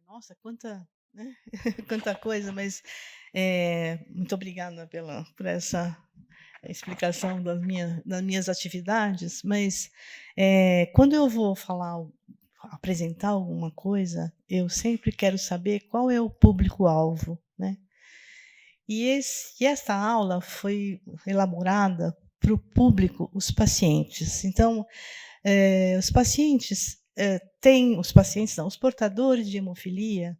Nossa, quanta, né, quanta coisa, mas, muito obrigada por essa explicação das minhas atividades, mas, quando eu vou apresentar alguma coisa, eu sempre quero saber qual é o público-alvo, né. E essa aula foi elaborada para o público, os pacientes. Então, os pacientes não, os portadores de hemofilia,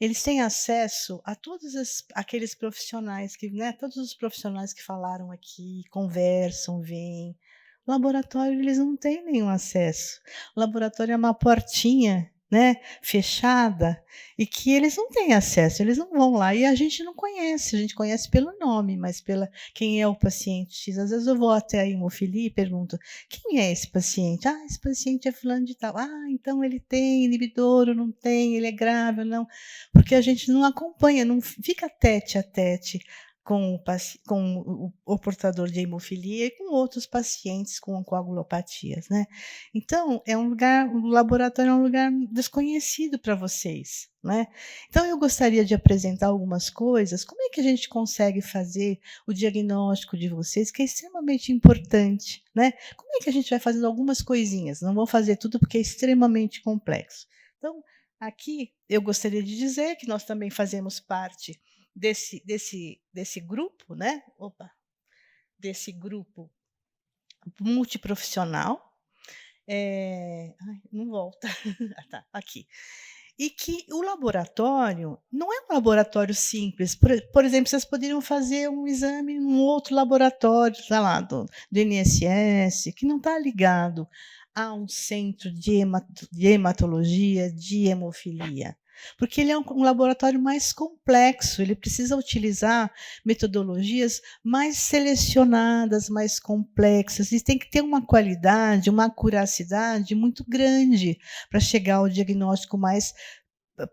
eles têm acesso a todos aqueles profissionais que, né, todos os profissionais que falaram aqui, conversam, vêm. O laboratório eles não têm nenhum acesso. O laboratório é uma portinha, né, fechada, e que eles não têm acesso, eles não vão lá. E a gente não conhece, a gente conhece pelo nome, mas pela quem é o paciente X. Às vezes eu vou até a hemofilia e pergunto: "Quem é esse paciente?". "Ah, esse paciente é fulano de tal". "Ah, então ele tem inibidor ou não tem? Ele é grave ou não?". Porque a gente não acompanha, não fica tete a tete com o portador de hemofilia e com outros pacientes com coagulopatias, né. Então, o laboratório é um lugar desconhecido para vocês, né. Então eu gostaria de apresentar algumas coisas, como é que a gente consegue fazer o diagnóstico de vocês, que é extremamente importante, né. Como é que a gente vai fazendo algumas coisinhas, não vou fazer tudo porque é extremamente complexo. Então, aqui eu gostaria de dizer que nós também fazemos parte desse grupo, né, desse grupo multiprofissional, ai, não volta. Ah, tá, aqui. E que o laboratório não é um laboratório simples, por exemplo, vocês poderiam fazer um exame num outro laboratório, sei lá, do INSS, que não está ligado a um centro de hematologia, de hemofilia, porque ele é um laboratório mais complexo, ele precisa utilizar metodologias mais selecionadas, mais complexas, e tem que ter uma qualidade, uma acuracidade muito grande para chegar ao diagnóstico mais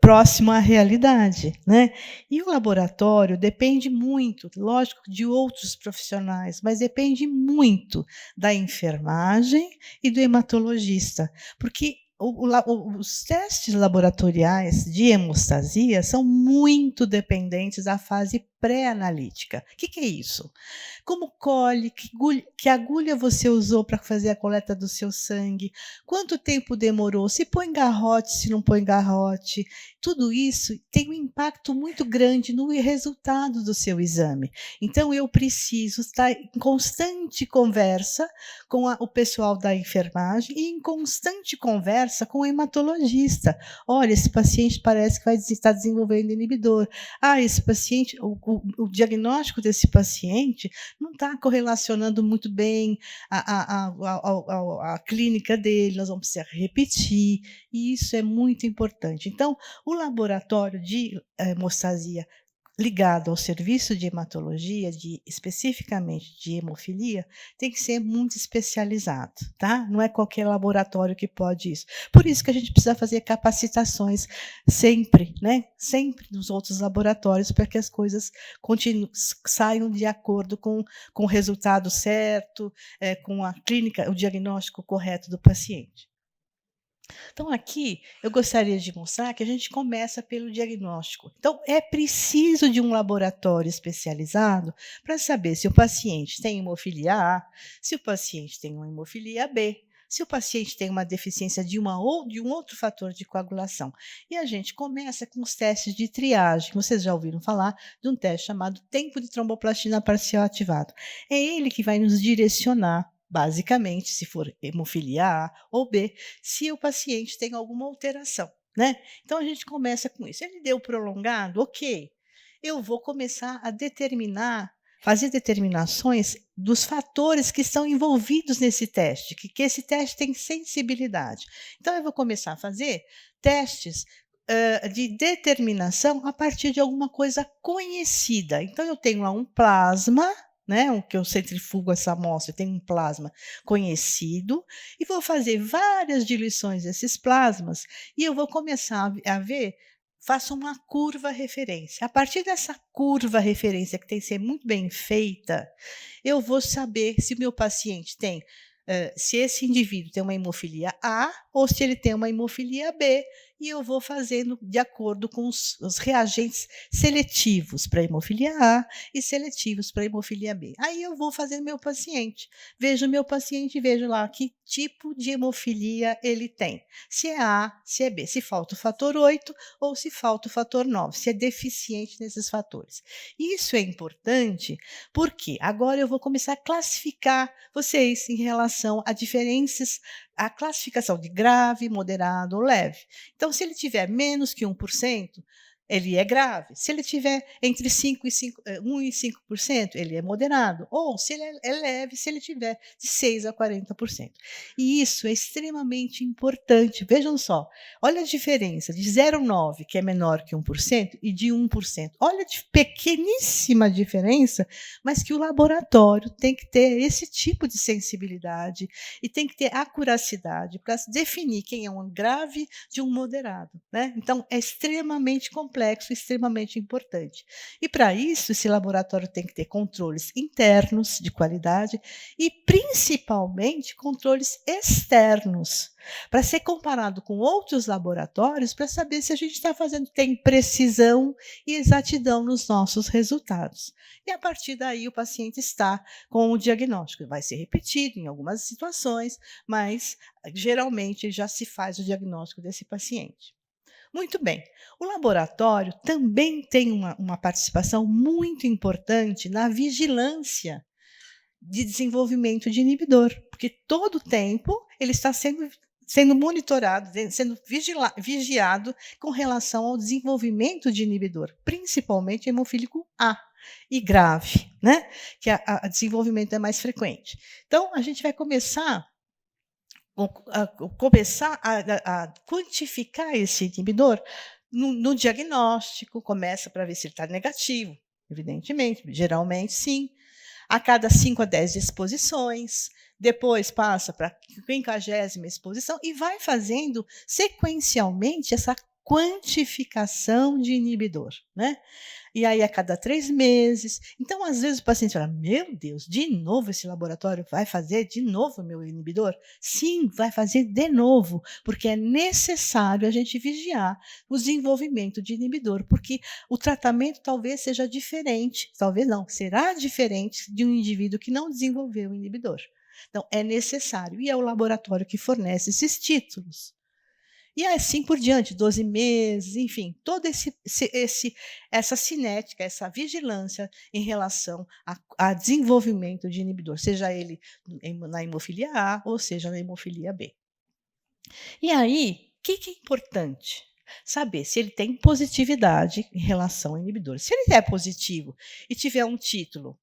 próximo à realidade, né. E o laboratório depende muito, lógico, de outros profissionais, mas depende muito da enfermagem e do hematologista, porque os testes laboratoriais de hemostasia são muito dependentes da fase pré-analítica. O que é isso? Como colhe, que agulha você usou para fazer a coleta do seu sangue, quanto tempo demorou, se põe garrote, se não põe garrote, tudo isso tem um impacto muito grande no resultado do seu exame. Então eu preciso estar em constante conversa com o pessoal da enfermagem e em constante conversa com o hematologista. "Olha, esse paciente parece que vai estar desenvolvendo inibidor. Ah, esse paciente, o diagnóstico desse paciente não está correlacionando muito bem a clínica dele, nós vamos precisar repetir", e isso é muito importante. Então, o laboratório de hemostasia ligado ao serviço de hematologia, especificamente de hemofilia, tem que ser muito especializado, tá? Não é qualquer laboratório que pode isso. Por isso que a gente precisa fazer capacitações sempre, né? Sempre nos outros laboratórios, para que as coisas saiam de acordo com o resultado certo, com a clínica, o diagnóstico correto do paciente. Então, aqui eu gostaria de mostrar que a gente começa pelo diagnóstico. Então, é preciso de um laboratório especializado para saber se o paciente tem hemofilia A, se o paciente tem uma hemofilia B, se o paciente tem uma deficiência de um outro fator de coagulação. E a gente começa com os testes de triagem. Vocês já ouviram falar de um teste chamado tempo de tromboplastina parcial ativado. É ele que vai nos direcionar, basicamente, se for hemofilia A ou B, se o paciente tem alguma alteração, né. Então a gente começa com isso. Ele deu prolongado, ok. Eu vou começar a fazer determinações dos fatores que estão envolvidos nesse teste, que esse teste tem sensibilidade. Então eu vou começar a fazer testes, de determinação a partir de alguma coisa conhecida. Então eu tenho lá um plasma, né, o que eu centrifugo essa amostra, eu tenho um plasma conhecido, e vou fazer várias diluições desses plasmas, e eu vou começar a ver, faço uma curva referência. A partir dessa curva referência, que tem que ser muito bem feita, eu vou saber se o meu paciente tem, se esse indivíduo tem uma hemofilia A ou se ele tem uma hemofilia B, e eu vou fazendo de acordo com os reagentes seletivos para hemofilia A e seletivos para hemofilia B. Aí eu vou fazendo meu paciente, vejo meu paciente e vejo lá que tipo de hemofilia ele tem. Se é A, se é B, se falta o fator 8 ou se falta o fator 9, se é deficiente nesses fatores. Isso é importante porque agora eu vou começar a classificar vocês em relação a diferenças, a classificação de grave, moderado ou leve. Então, se ele tiver menos que 1%, ele é grave. Se ele tiver entre 1 e 5%, ele é moderado. Ou se ele é leve, se ele tiver de 6 a 40%. E isso é extremamente importante. Vejam só, olha a diferença de 0,9, que é menor que 1%, e de 1%. Olha a pequeníssima diferença, mas que o laboratório tem que ter esse tipo de sensibilidade e tem que ter acuracidade para definir quem é um grave de um moderado, né? Então, é extremamente complexo, extremamente importante. E para isso, esse laboratório tem que ter controles internos de qualidade e, principalmente, controles externos, para ser comparado com outros laboratórios, para saber se a gente está fazendo, tem precisão e exatidão nos nossos resultados. E a partir daí o paciente está com o diagnóstico. Vai ser repetido em algumas situações, mas geralmente já se faz o diagnóstico desse paciente. Muito bem. O laboratório também tem uma participação muito importante na vigilância de desenvolvimento de inibidor, porque todo o tempo ele está sendo monitorado, sendo vigiado com relação ao desenvolvimento de inibidor, principalmente hemofílico A e grave, né? Que o desenvolvimento é mais frequente. Então, a gente vai começar a quantificar esse inibidor no diagnóstico, começa para ver se ele está negativo, evidentemente, geralmente sim, a cada 5 a 10 exposições, depois passa para a 50ª exposição e vai fazendo sequencialmente essa quantificação de inibidor, né? E aí a cada 3 meses. Então, às vezes, o paciente fala: meu Deus, de novo esse laboratório vai fazer de novo o meu inibidor? Sim, vai fazer de novo, porque é necessário a gente vigiar o desenvolvimento de inibidor, porque o tratamento talvez seja diferente, talvez não, será diferente de um indivíduo que não desenvolveu o inibidor. Então, é necessário, e é o laboratório que fornece esses títulos. E assim por diante, 12 meses, enfim, toda essa cinética, essa vigilância em relação a desenvolvimento de inibidor, seja ele na hemofilia A ou seja na hemofilia B. E aí, o que é importante? Saber se ele tem positividade em relação ao inibidor. Se ele é positivo e tiver um título,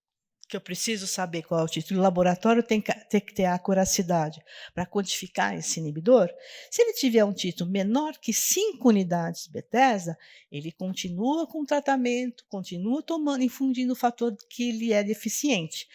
que eu preciso saber qual é o título, o laboratório tem que ter a acuracidade para quantificar esse inibidor. Se ele tiver um título menor que 5 unidades Bethesda, ele continua com o tratamento, continua tomando, infundindo o fator que ele é deficiente.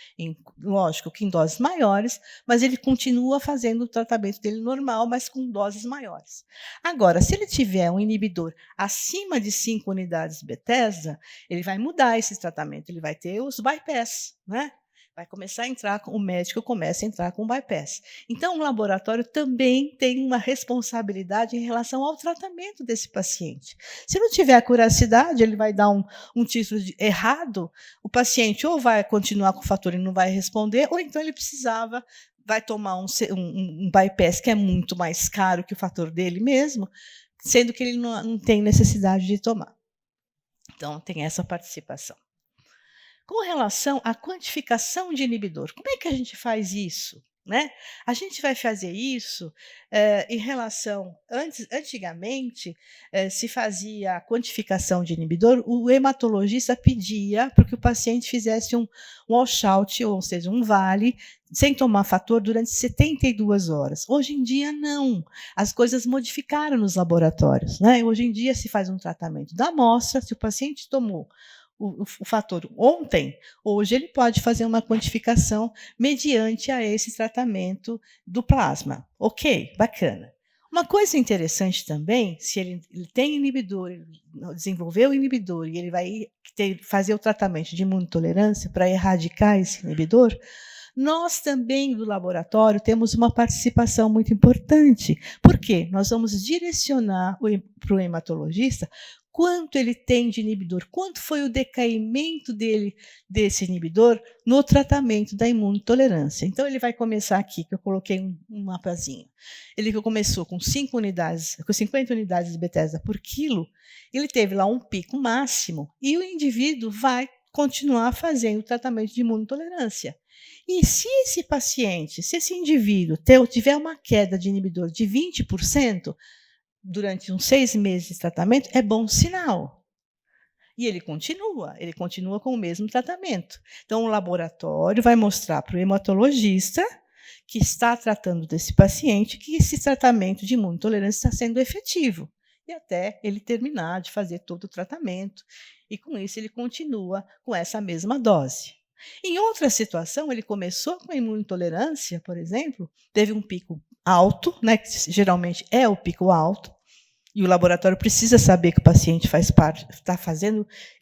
Lógico que em doses maiores, mas ele continua fazendo o tratamento dele normal, mas com doses maiores. Agora, se ele tiver um inibidor acima de 5 unidades Bethesda, ele vai mudar esse tratamento, ele vai ter os bypass, né? Vai começar a entrar, o médico começa a entrar com bypass. Então, o laboratório também tem uma responsabilidade em relação ao tratamento desse paciente. Se não tiver acuracidade, ele vai dar um título errado, o paciente ou vai continuar com o fator e não vai responder, ou então ele vai tomar um bypass que é muito mais caro que o fator dele mesmo, sendo que ele não tem necessidade de tomar. Então, tem essa participação. Com relação à quantificação de inibidor, como é que a gente faz isso? Né? A gente vai fazer isso em relação. Antigamente, se fazia a quantificação de inibidor, o hematologista pedia para que o paciente fizesse um washout, ou seja, um vale, sem tomar fator durante 72 horas. Hoje em dia, não. As coisas modificaram nos laboratórios. Né? Hoje em dia, se faz um tratamento da amostra, se o paciente tomou o fator ontem, hoje ele pode fazer uma quantificação mediante a esse tratamento do plasma. Ok, bacana. Uma coisa interessante também, se ele tem inibidor, ele desenvolveu o inibidor e ele vai fazer o tratamento de imunotolerância para erradicar esse inibidor, Nós também, do laboratório, temos uma participação muito importante. Por quê? Nós vamos direcionar para o hematologista quanto ele tem de inibidor, quanto foi o decaimento dele, desse inibidor, no tratamento da imunotolerância. Então, ele vai começar aqui, que eu coloquei um mapazinho. Ele começou com 5 unidades, com 50 unidades de Bethesda por quilo, ele teve lá um pico máximo, e o indivíduo vai continuar fazendo o tratamento de imunotolerância. E se esse paciente, se esse indivíduo tiver uma queda de inibidor de 20%, durante uns 6 meses de tratamento, é bom sinal. E ele continua com o mesmo tratamento. Então, o laboratório vai mostrar para o hematologista que está tratando desse paciente que esse tratamento de imunotolerância está sendo efetivo. E até ele terminar de fazer todo o tratamento. E com isso ele continua com essa mesma dose. Em outra situação, ele começou com a imunotolerância, por exemplo, teve um pico alto, né, que geralmente é o pico alto, e o laboratório precisa saber que o paciente faz parte,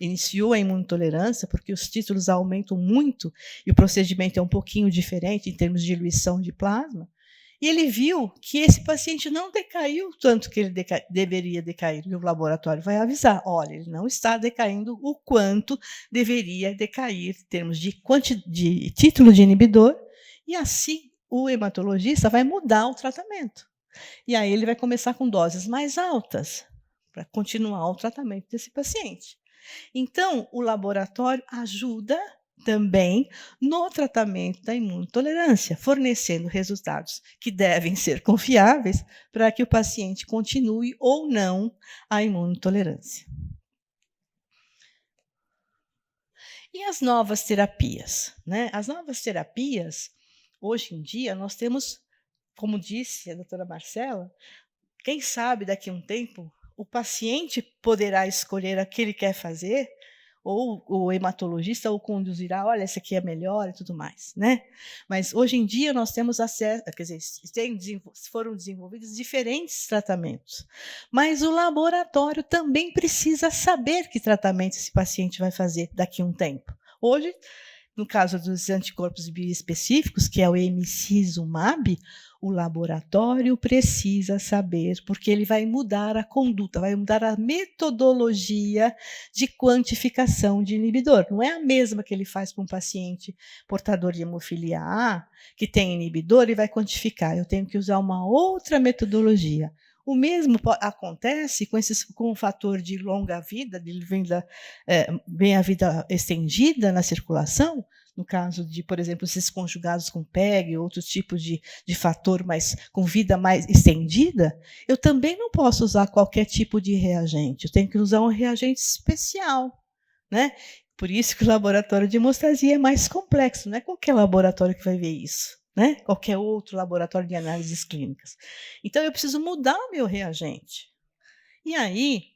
iniciou a imunotolerância, porque os títulos aumentam muito e o procedimento é um pouquinho diferente em termos de diluição de plasma. E ele viu que esse paciente não decaiu tanto que ele deveria decair. E o laboratório vai avisar: olha, ele não está decaindo o quanto deveria decair em termos de título de inibidor, e assim o hematologista vai mudar o tratamento. E aí ele vai começar com doses mais altas para continuar o tratamento desse paciente. Então, o laboratório ajuda também no tratamento da imunotolerância, fornecendo resultados que devem ser confiáveis para que o paciente continue ou não a imunotolerância. E as novas terapias, né? As novas terapias, hoje em dia, nós temos, como disse a doutora Marcela, quem sabe daqui a um tempo o paciente poderá escolher a que ele quer fazer, ou o hematologista o conduzirá: olha, essa aqui é melhor e tudo mais, né? Mas hoje em dia nós temos acesso, quer dizer, foram desenvolvidos diferentes tratamentos, mas o laboratório também precisa saber que tratamento esse paciente vai fazer daqui a um tempo. Hoje, no caso dos anticorpos bioespecíficos, que é o emicizumab, o laboratório precisa saber, porque ele vai mudar a conduta, vai mudar a metodologia de quantificação de inibidor. Não é a mesma que ele faz com um paciente portador de hemofilia A, que tem inibidor e vai quantificar. Eu tenho que usar uma outra metodologia. O mesmo acontece com o fator de longa vida, bem a vida estendida na circulação, no caso de, por exemplo, esses conjugados com PEG, outros tipos de fator com vida mais estendida, eu também não posso usar qualquer tipo de reagente, eu tenho que usar um reagente especial, né? Por isso que o laboratório de hemostasia é mais complexo, não é qualquer laboratório que vai ver isso, né? Qualquer outro laboratório de análises clínicas. Então, eu preciso mudar o meu reagente. E aí,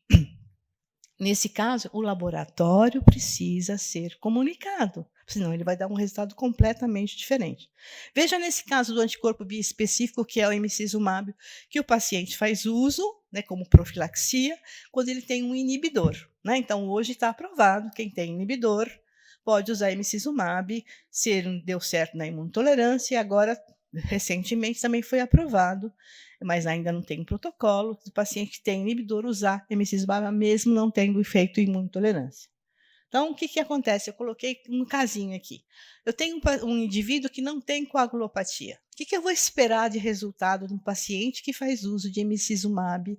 nesse caso, o laboratório precisa ser comunicado, senão ele vai dar um resultado completamente diferente. Veja nesse caso do anticorpo biespecífico, que é o emicizumab, que o paciente faz uso, né, como profilaxia, quando ele tem um inibidor, né? Então, hoje está aprovado, quem tem inibidor pode usar emicizumab, se deu certo na imunotolerância, e agora, recentemente, também foi aprovado, mas ainda não tem um protocolo, do paciente que tem inibidor usar emicizumab, mesmo não tendo efeito imunotolerância. Então, o que acontece? Eu coloquei um casinho aqui. Eu tenho um indivíduo que não tem coagulopatia. O que eu vou esperar de resultado de um paciente que faz uso de emicizumab,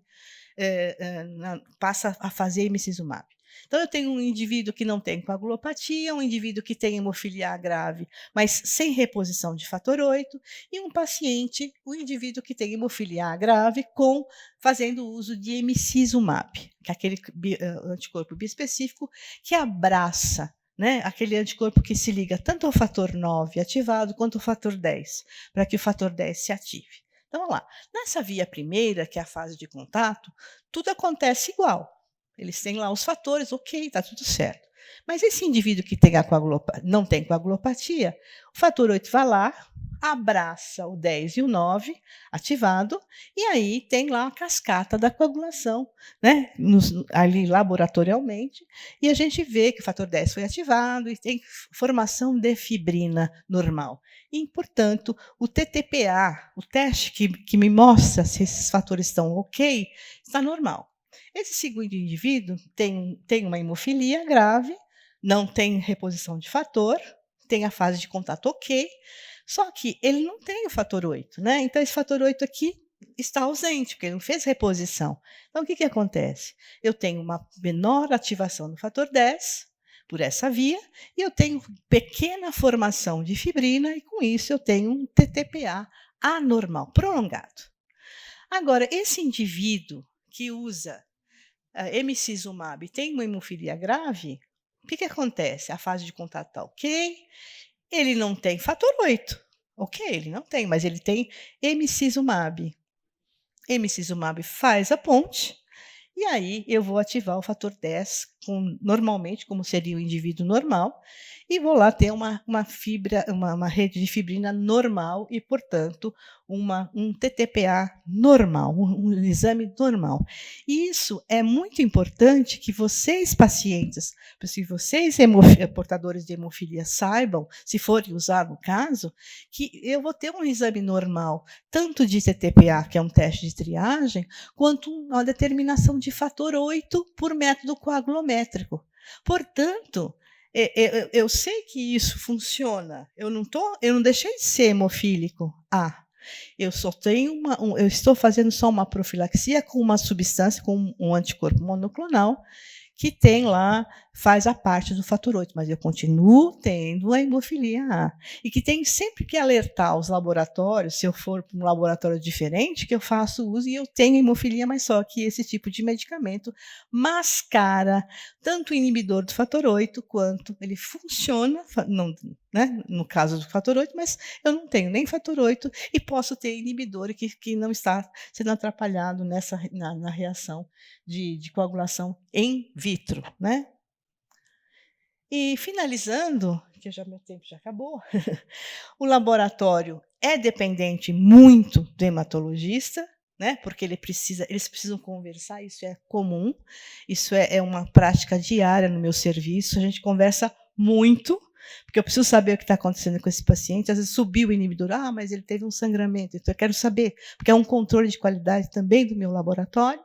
passa a fazer emicizumab? Então, eu tenho um indivíduo que não tem coagulopatia, um indivíduo que tem hemofilia grave, mas sem reposição de fator 8, e um paciente, um indivíduo que tem hemofilia grave, fazendo uso de emicizumab, que é aquele anticorpo biespecífico que abraça, né, aquele anticorpo que se liga tanto ao fator 9 ativado quanto ao fator 10, para que o fator 10 se ative. Então, vamos lá. Nessa via primeira, que é a fase de contato, tudo acontece igual. Eles têm lá os fatores, ok, está tudo certo. Mas esse indivíduo que tem não tem coagulopatia, o fator 8 vai lá, abraça o 10 e o 9 ativado, e aí tem lá a cascata da coagulação, né, ali laboratorialmente, e a gente vê que o fator 10 foi ativado e tem formação de fibrina normal. E, portanto, o TTPA, o teste que me mostra se esses fatores estão ok, está normal. Esse segundo indivíduo tem uma hemofilia grave, não tem reposição de fator, tem a fase de contato ok, só que ele não tem o fator 8, né? Então, esse fator 8 aqui está ausente, porque ele não fez reposição. Então, o que acontece? Eu tenho uma menor ativação do fator 10 por essa via, e eu tenho pequena formação de fibrina, e com isso eu tenho um TTPA anormal, prolongado. Agora, esse indivíduo que usa emicizumab tem uma hemofilia grave, o que acontece? A fase de contato está ok, ele não tem fator 8. Ok, ele não tem, mas ele tem emicizumab. Emicizumab faz a ponte, e aí eu vou ativar o fator 10 normalmente, como seria o indivíduo normal, e vou lá ter uma rede de fibrina normal e, portanto, um TTPA normal, um exame normal. E isso é muito importante que vocês, pacientes, se vocês portadores de hemofilia saibam, se forem usar no caso, que eu vou ter um exame normal, tanto de TTPA, que é um teste de triagem, quanto uma determinação de fator 8 por método coagulométrico. Portanto, eu sei que isso funciona. Eu não deixei de ser hemofílico. Eu só tenho eu estou fazendo só uma profilaxia com uma substância, com um anticorpo monoclonal, que tem lá, faz a parte do fator 8, mas eu continuo tendo a hemofilia A. E que tem sempre que alertar os laboratórios, se eu for para um laboratório diferente, que eu faço uso e eu tenho hemofilia, mas só que esse tipo de medicamento mascara tanto o inibidor do fator 8, quanto ele funciona, né, no caso do fator 8, mas eu não tenho nem fator 8 e posso ter inibidor que não está sendo atrapalhado na reação de coagulação in vitro, né? E finalizando, que meu tempo já acabou, o laboratório é dependente muito do hematologista, né? Porque eles precisam conversar, isso é comum, isso é uma prática diária no meu serviço, a gente conversa muito, porque eu preciso saber o que está acontecendo com esse paciente. Às vezes subiu o inibidor, mas ele teve um sangramento, então eu quero saber, porque é um controle de qualidade também do meu laboratório,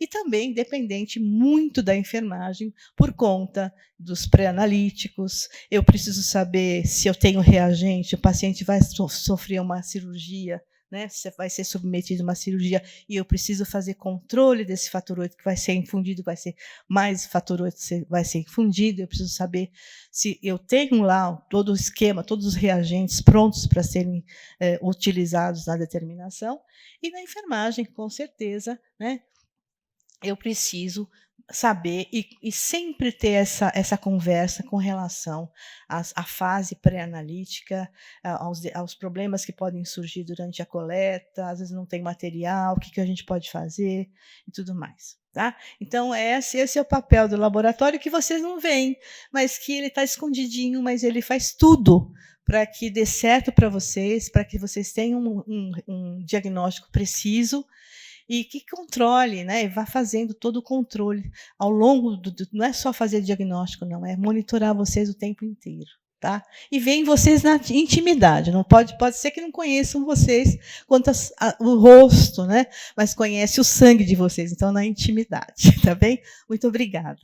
e também dependente muito da enfermagem por conta dos pré-analíticos. Eu preciso saber se eu tenho reagente, o paciente vai sofrer uma cirurgia, né? Você vai ser submetido a uma cirurgia e eu preciso fazer controle desse fator 8 que vai ser infundido, vai ser mais fator 8 vai ser infundido. Eu preciso saber se eu tenho lá todo o esquema, todos os reagentes prontos para serem utilizados na determinação. E na enfermagem, com certeza, né? Eu preciso saber e sempre ter essa conversa com relação à fase pré-analítica, aos problemas que podem surgir durante a coleta, às vezes não tem material, o que a gente pode fazer e tudo mais. Tá? Então, esse é o papel do laboratório que vocês não veem, mas que ele está escondidinho, mas ele faz tudo para que dê certo para que vocês tenham um diagnóstico preciso, e que controle, né, vá fazendo todo o controle ao longo não é só fazer diagnóstico, não, é monitorar vocês o tempo inteiro, tá? E veem vocês na intimidade, não pode ser que não conheçam vocês quanto o rosto, né, mas conhece o sangue de vocês, então na intimidade, tá bem? Muito obrigada.